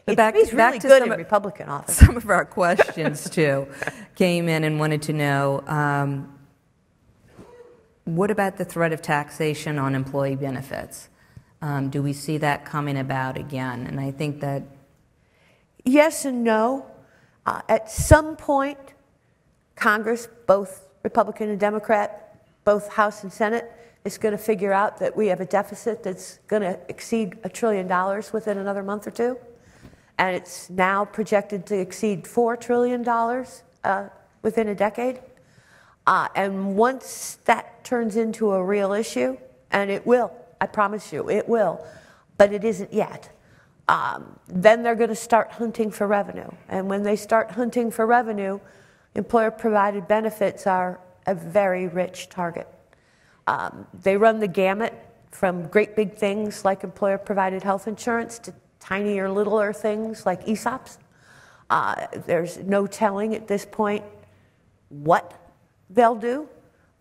He's really good in Republican office. Some of our questions, too, came in and wanted to know, what about the threat of taxation on employee benefits? Do we see that coming about again? And I think that... Yes and no. At some point, Congress, both Republican and Democrat, both House and Senate, is going to figure out that we have a deficit that's going to exceed $1 trillion within another month or two. And it's now projected to exceed $4 trillion within a decade. And once that turns into a real issue, and it will, I promise you, it will, but it isn't yet, then they're going to start hunting for revenue. And when they start hunting for revenue, employer-provided benefits are a very rich target. They run the gamut from great big things like employer-provided health insurance to tinier, littler things like ESOPs. There's no telling at this point what they'll do.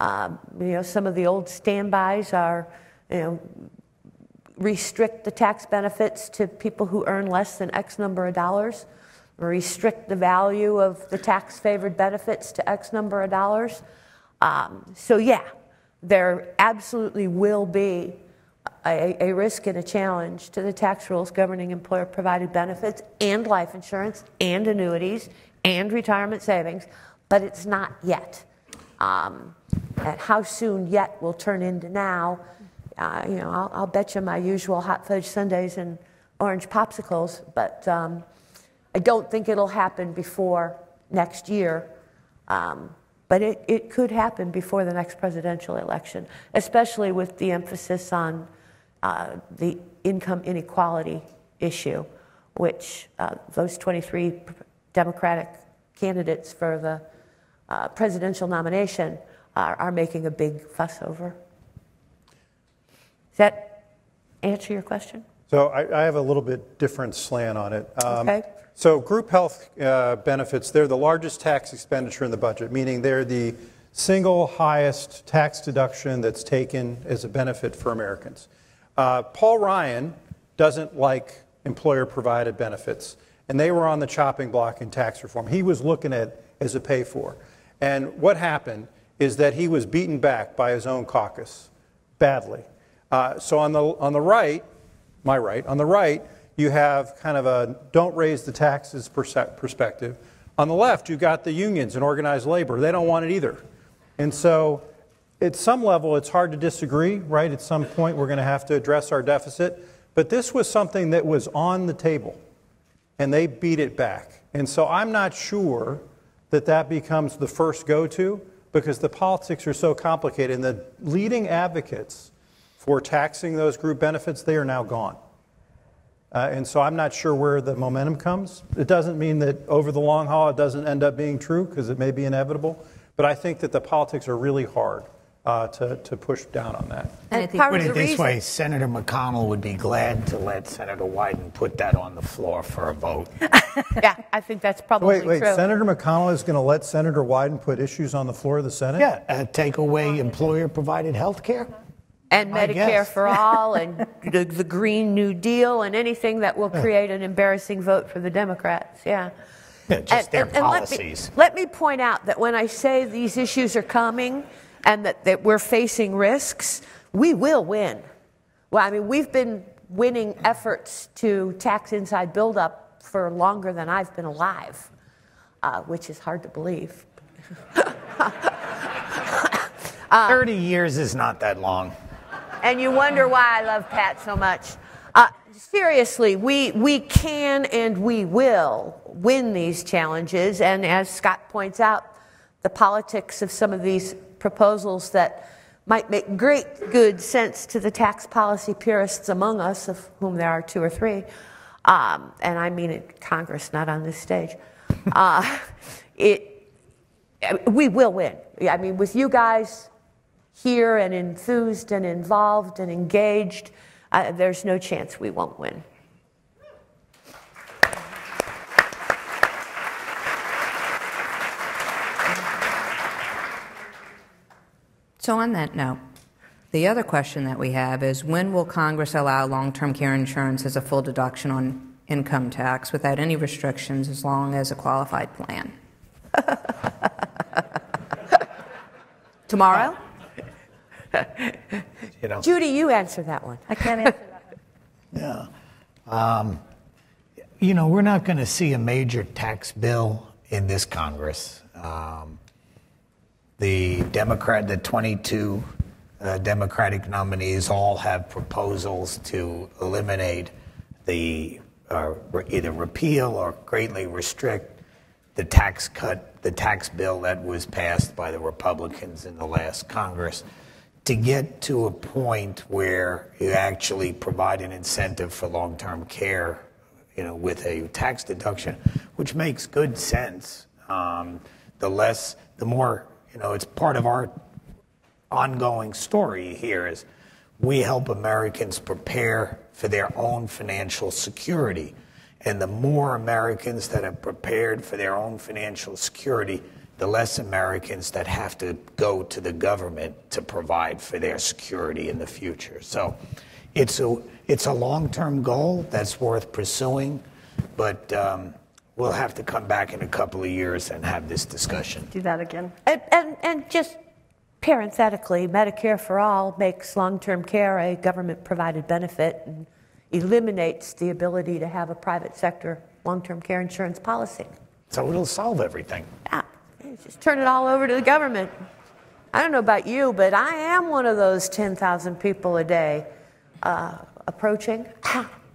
Some of the old standbys are, restrict the tax benefits to people who earn less than X number of dollars, or restrict the value of the tax-favored benefits to X number of dollars. So yeah, there absolutely will be a risk and a challenge to the tax rules governing employer-provided benefits and life insurance and annuities and retirement savings, but it's not yet. And how soon yet will turn into now, I'll bet you my usual hot fudge sundaes and orange popsicles, but I don't think it'll happen before next year. But it could happen before the next presidential election, especially with the emphasis on the income inequality issue, which those 23 Democratic candidates for the presidential nomination are making a big fuss over. Does that answer your question? So I have a little bit different slant on it. Okay. So group health benefits, they're the largest tax expenditure in the budget, meaning they're the single highest tax deduction that's taken as a benefit for Americans. Paul Ryan doesn't like employer-provided benefits, and they were on the chopping block in tax reform. He was looking at it as a pay-for. And what happened is that he was beaten back by his own caucus, badly. So on the right, my right, on the right, you have kind of a don't raise the taxes perspective. On the left, you've got the unions and organized labor. They don't want it either. And so at some level, it's hard to disagree, right? At some point, we're going to have to address our deficit. But this was something that was on the table, and they beat it back. And so I'm not sure that that becomes the first go-to, because the politics are so complicated. And the leading advocates for taxing those group benefits, they are now gone. And so I'm not sure where the momentum comes. It doesn't mean that over the long haul it doesn't end up being true, because it may be inevitable. But I think that the politics are really hard to push down on that. And put it this way, Senator McConnell would be glad to let Senator Wyden put that on the floor for a vote. Yeah, I think that's probably true. Wait, Senator McConnell is going to let Senator Wyden put issues on the floor of the Senate? Yeah, take away employer-provided health care. And Medicare for all, and the Green New Deal, and anything that will create an embarrassing vote for the Democrats. Yeah. Just their policies. Let me point out that when I say these issues are coming and that we're facing risks, we will win. Well, I mean, we've been winning efforts to tax inside buildup for longer than I've been alive, which is hard to believe. 30 years is not that long. And you wonder why I love Pat so much. Seriously, we can and we will win these challenges. And as Scott points out, the politics of some of these proposals that might make great good sense to the tax policy purists among us, of whom there are 2 or 3, and I mean in Congress, not on this stage, we will win. I mean, with you guys here and enthused and involved and engaged, there's no chance we won't win. So on that note, the other question that we have is, when will Congress allow long-term care insurance as a full deduction on income tax without any restrictions as long as a qualified plan. Tomorrow? Judy, you answer that one. I can't answer that one. Yeah. We're not going to see a major tax bill in this Congress. The 22 Democratic nominees all have proposals to eliminate either repeal or greatly restrict the tax bill that was passed by the Republicans in the last Congress, to get to a point where you actually provide an incentive for long-term care, with a tax deduction, which makes good sense. The more, it's part of our ongoing story here is we help Americans prepare for their own financial security. And the more Americans that are prepared for their own financial security, the less Americans that have to go to the government to provide for their security in the future. So it's a long-term goal that's worth pursuing, but we'll have to come back in a couple of years and have this discussion. Do that again. And just parenthetically, Medicare for All makes long-term care a government-provided benefit and eliminates the ability to have a private sector long-term care insurance policy. So it'll solve everything. Yeah, just turn it all over to the government. I don't know about you, but I am one of those 10,000 people a day approaching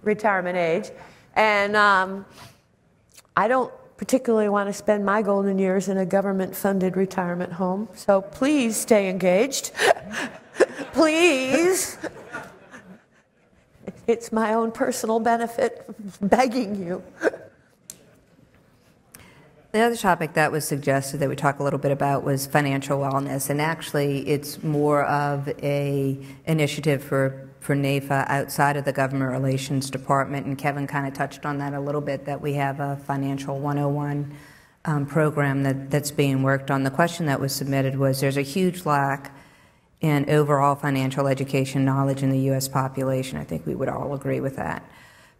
retirement age. And I don't particularly want to spend my golden years in a government-funded retirement home. So please stay engaged. Please. It's my own personal benefit, begging you. The other topic that was suggested that we talk a little bit about was financial wellness, and actually it's more of a initiative for NAIFA outside of the Government Relations Department, and Kevin kind of touched on that a little bit, that we have a Financial 101 program that's being worked on. The question that was submitted was, there's a huge lack in overall financial education knowledge in the U.S. population. I think we would all agree with that.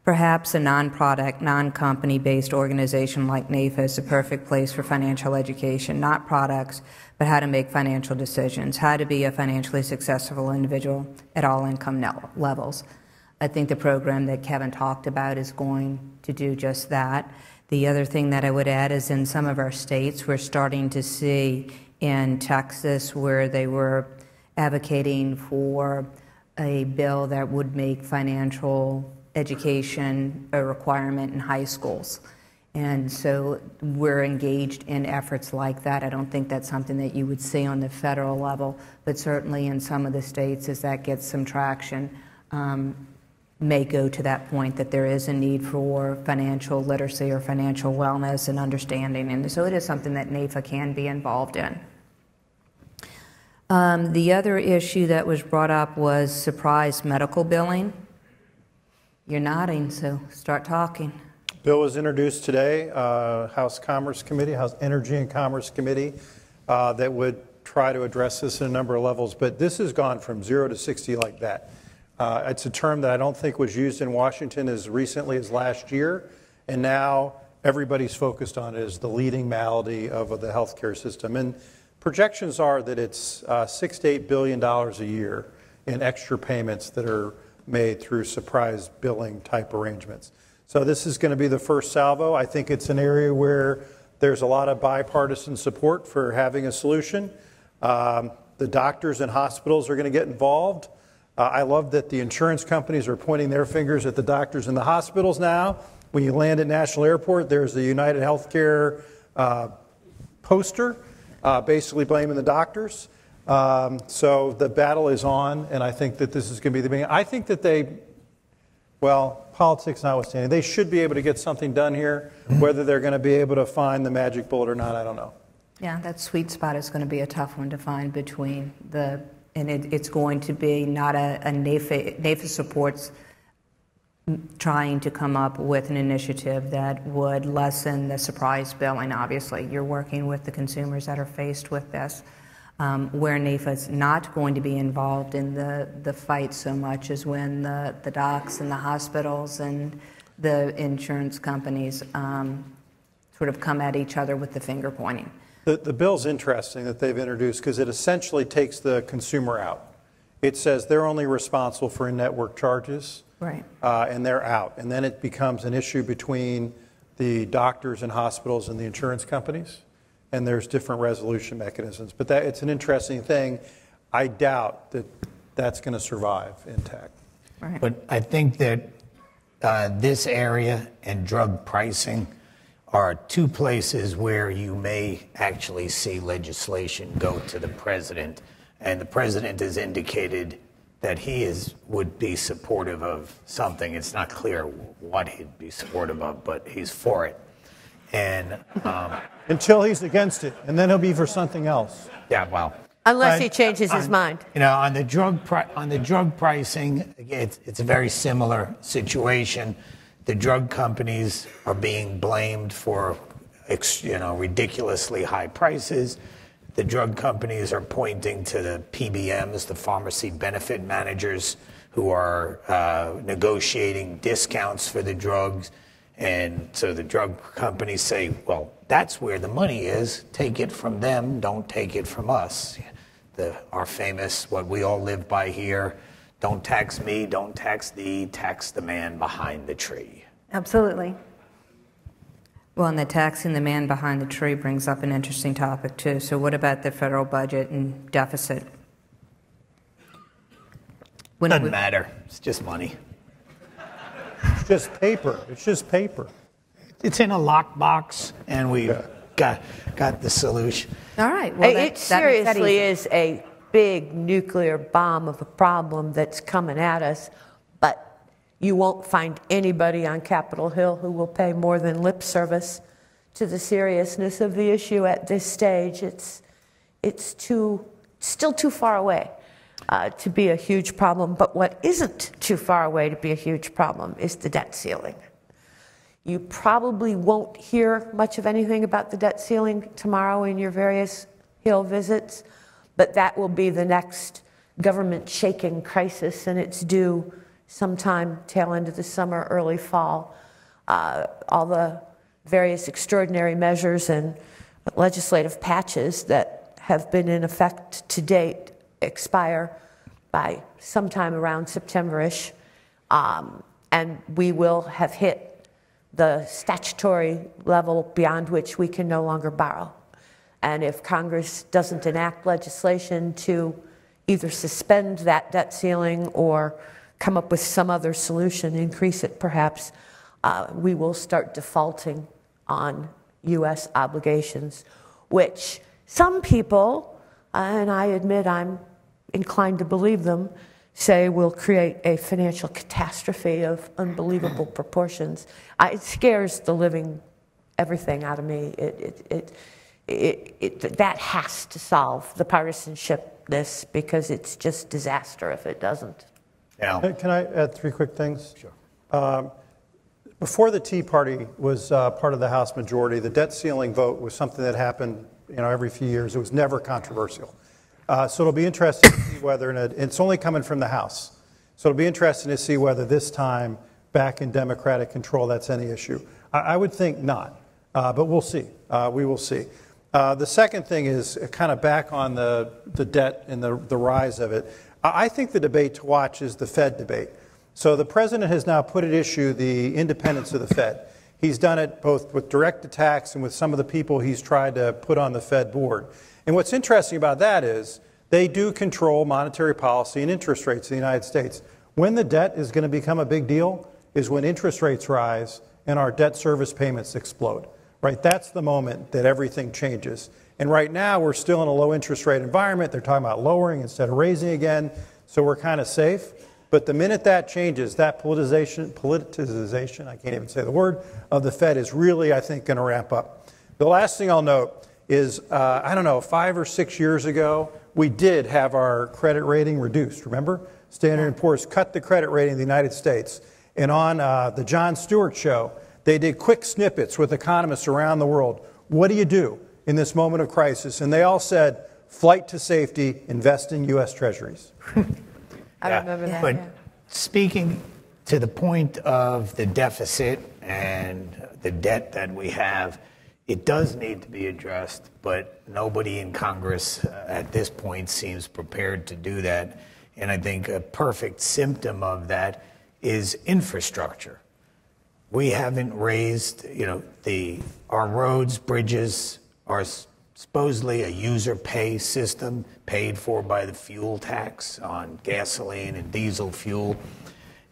Perhaps a non-product, non-company-based organization like NAIFA is the perfect place for financial education, not products, but how to make financial decisions, how to be a financially successful individual at all income levels. I think the program that Kevin talked about is going to do just that. The other thing that I would add is in some of our states, we're starting to see in Texas where they were advocating for a bill that would make financial education a requirement in high schools. And so we're engaged in efforts like that. I don't think that's something that you would see on the federal level, but certainly in some of the states, as that gets some traction, may go to that point that there is a need for financial literacy or financial wellness and understanding. And so it is something that NAIFA can be involved in. The other issue that was brought up was surprise medical billing. You're nodding, so start talking. Bill was introduced today, House Commerce Committee, House Energy and Commerce Committee, that would try to address this in a number of levels. But this has gone from 0 to 60 like that. It's a term that I don't think was used in Washington as recently as last year, and now everybody's focused on it as the leading malady of the healthcare system. And projections are that it's $6 to $8 billion a year in extra payments that are made through surprise billing type arrangements. So this is going to be the first salvo. I think it's an area where there's a lot of bipartisan support for having a solution. The doctors and hospitals are going to get involved. I love that the insurance companies are pointing their fingers at the doctors and the hospitals now. When you land at National Airport, there's the United Healthcare poster basically blaming the doctors. So the battle is on, and I think that this is going to be the beginning. I think that politics notwithstanding, they should be able to get something done here. Whether they're going to be able to find the magic bullet or not, I don't know. Yeah, that sweet spot is going to be a tough one to find between it's going to be not a NAIFA supports trying to come up with an initiative that would lessen the surprise billing. Obviously, you're working with the consumers that are faced with this. Where NAIFA is not going to be involved in the fight so much is when the docs and the hospitals and the insurance companies sort of come at each other with the finger pointing. The bill's interesting that they've introduced because it essentially takes the consumer out. It says they're only responsible for in-network charges, Right. And they're out. And then it becomes an issue between the doctors and hospitals and the insurance companies, and there's different resolution mechanisms. But it's an interesting thing. I doubt that that's going to survive intact. Right. But I think that this area and drug pricing are two places where you may actually see legislation go to the president. And the president has indicated that he would be supportive of something. It's not clear what he'd be supportive of, but he's for it. And Until he's against it, and then he'll be for something else. yeah, well, Unless he changes his mind. you know, on the drug pricing, again, it's a very similar situation. The drug companies are being blamed for, ridiculously high prices. The drug companies are pointing to the PBMs, the pharmacy benefit managers, who are negotiating discounts for the drugs. And so the drug companies say, well, that's where the money is. Take it from them. Don't take it from us. Our famous, what we all live by here, don't tax me, don't tax thee, tax the man behind the tree. Absolutely. Well, and the taxing the man behind the tree brings up an interesting topic, too. So what about the federal budget and deficit? Doesn't matter. It's just money. It's just paper. It's just paper. It's in a lockbox, and we've got the solution. All right. Well, It seriously is a big nuclear bomb of a problem that's coming at us, but you won't find anybody on Capitol Hill who will pay more than lip service to the seriousness of the issue at this stage. It's still too far away to be a huge problem, but what isn't too far away to be a huge problem is the debt ceiling. You probably won't hear much of anything about the debt ceiling tomorrow in your various Hill visits, but that will be the next government shaking crisis, and it's due sometime tail end of the summer, early fall. All the various extraordinary measures and legislative patches that have been in effect to date expire by sometime around September-ish, and we will have hit the statutory level beyond which we can no longer borrow. And if Congress doesn't enact legislation to either suspend that debt ceiling or come up with some other solution, increase it perhaps, we will start defaulting on U.S. obligations, which some people, and I admit I'm inclined to believe them, say will create a financial catastrophe of unbelievable proportions. It scares the living everything out of me. That has to solve the partisanship this, because it's just disaster if it doesn't. Yeah. Can I add three quick things? Sure. Before the Tea Party was part of the House majority, the debt ceiling vote was something that happened every few years. It was never controversial. So it'll be interesting to see whether, and it's only coming from the House, so it'll be interesting to see whether this time, back in Democratic control, that's any issue. I would think not, but we'll see. We will see. The second thing is kind of back on the debt and the rise of it. I think the debate to watch is the Fed debate. So the president has now put at issue the independence of the Fed. He's done it both with direct attacks and with some of the people he's tried to put on the Fed board. And what's interesting about that is they do control monetary policy and interest rates in the United States. When the debt is going to become a big deal is when interest rates rise and our debt service payments explode. Right? That's the moment that everything changes. And right now we're still in a low interest rate environment. They're talking about lowering instead of raising again. So we're kind of safe. But the minute that changes, that politicization, I can't even say the word, of the Fed is really, I think, going to ramp up. The last thing I'll note is, 5 or 6 years ago, we did have our credit rating reduced, remember? Standard & Poor's cut the credit rating of the United States. And on the Jon Stewart show, they did quick snippets with economists around the world. What do you do in this moment of crisis? And they all said, flight to safety, invest in U.S. Treasuries. I remember that. But yeah. speaking to the point of the deficit and the debt that we have, it does need to be addressed, but nobody in Congress at this point seems prepared to do that. And I think a perfect symptom of that is infrastructure. We haven't raised, our roads, bridges are supposedly a user pay system paid for by the fuel tax on gasoline and diesel fuel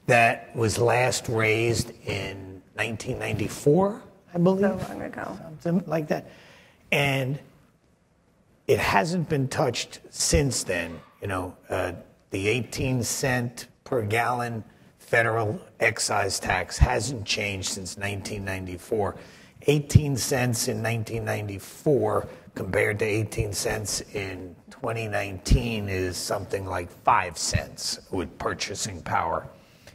that was last raised in 1994, I believe. So long ago. Something like that. And it hasn't been touched since then. The 18-cent per gallon federal excise tax hasn't changed since 1994. 18 cents in 1994 compared to 18 cents in 2019 is something like 5 cents with purchasing power.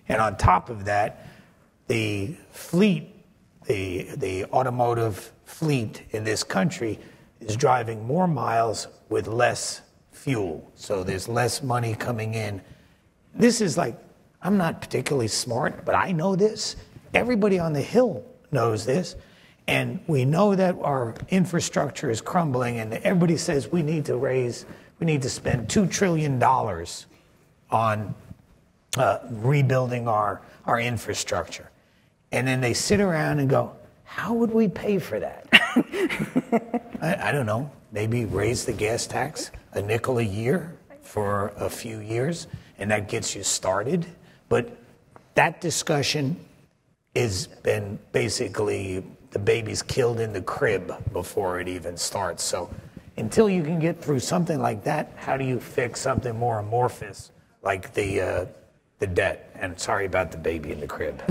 And on top of that, the fleet, the automotive fleet in this country is driving more miles with less fuel. So there's less money coming in. This is like, I'm not particularly smart, but I know this. Everybody on the Hill knows this. And we know that our infrastructure is crumbling, and everybody says we need to spend $2 trillion on rebuilding our infrastructure. And then they sit around and go, how would we pay for that? I don't know. Maybe raise the gas tax a nickel a year for a few years, and that gets you started. But that discussion has been basically the baby's killed in the crib before it even starts. So until you can get through something like that, how do you fix something more amorphous like the debt? And sorry about the baby in the crib.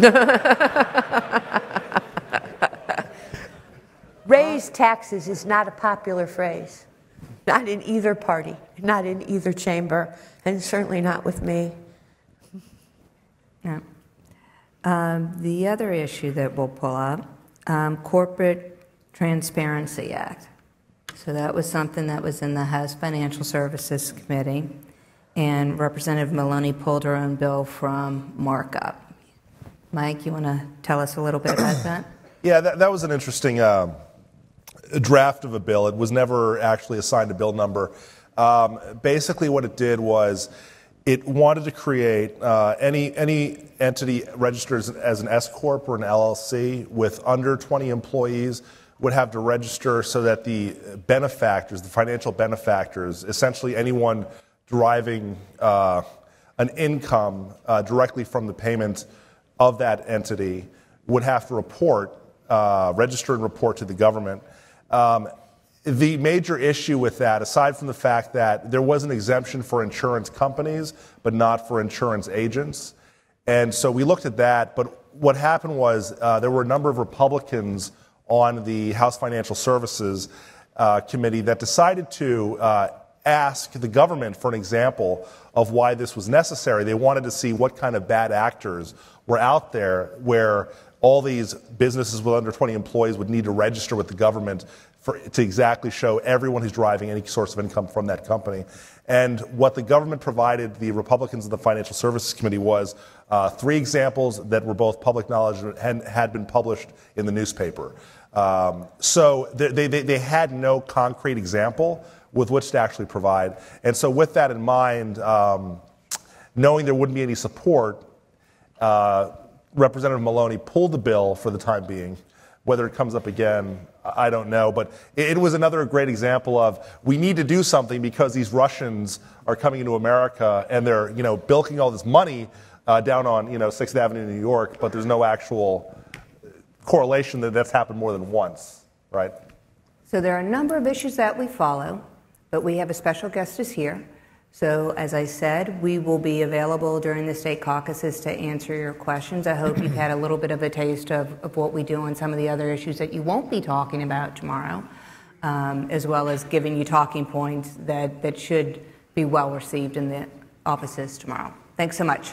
Raise taxes is not a popular phrase. Not in either party, not in either chamber, and certainly not with me. Yeah. The other issue that we'll pull up, Corporate Transparency Act. So that was something that was in the House Financial Services Committee, and Representative Maloney pulled her own bill from markup. Mike, you want to tell us a little bit about that? Yeah, that was an interesting draft of a bill. It was never actually assigned a bill number. Basically what it did was it wanted to create any entity registered as an S Corp or an LLC with under 20 employees would have to register so that the benefactors, the financial benefactors, essentially anyone deriving an income directly from the payment of that entity would have to report, register and report to the government. The major issue with that, aside from the fact that there was an exemption for insurance companies, but not for insurance agents, and so we looked at that, but what happened was there were a number of Republicans on the House Financial Services Committee that decided to ask the government for an example of why this was necessary. They wanted to see what kind of bad actors were out there where all these businesses with under 20 employees would need to register with the government to exactly show everyone who's driving any source of income from that company. And what the government provided the Republicans of the Financial Services Committee was 3 examples that were both public knowledge and had been published in the newspaper. So they had no concrete example with which to actually provide. And so with that in mind, knowing there wouldn't be any support, Representative Maloney pulled the bill for the time being. Whether it comes up again, I don't know. But it was another great example of we need to do something because these Russians are coming into America and they're bilking all this money down on 6th Avenue in New York, but there's no actual correlation that that's happened more than once, right? So there are a number of issues that we follow, but we have a special guest who's here. So as I said, we will be available during the state caucuses to answer your questions. I hope you've had a little bit of a taste of what we do on some of the other issues that you won't be talking about tomorrow, as well as giving you talking points that should be well received in the offices tomorrow. Thanks so much.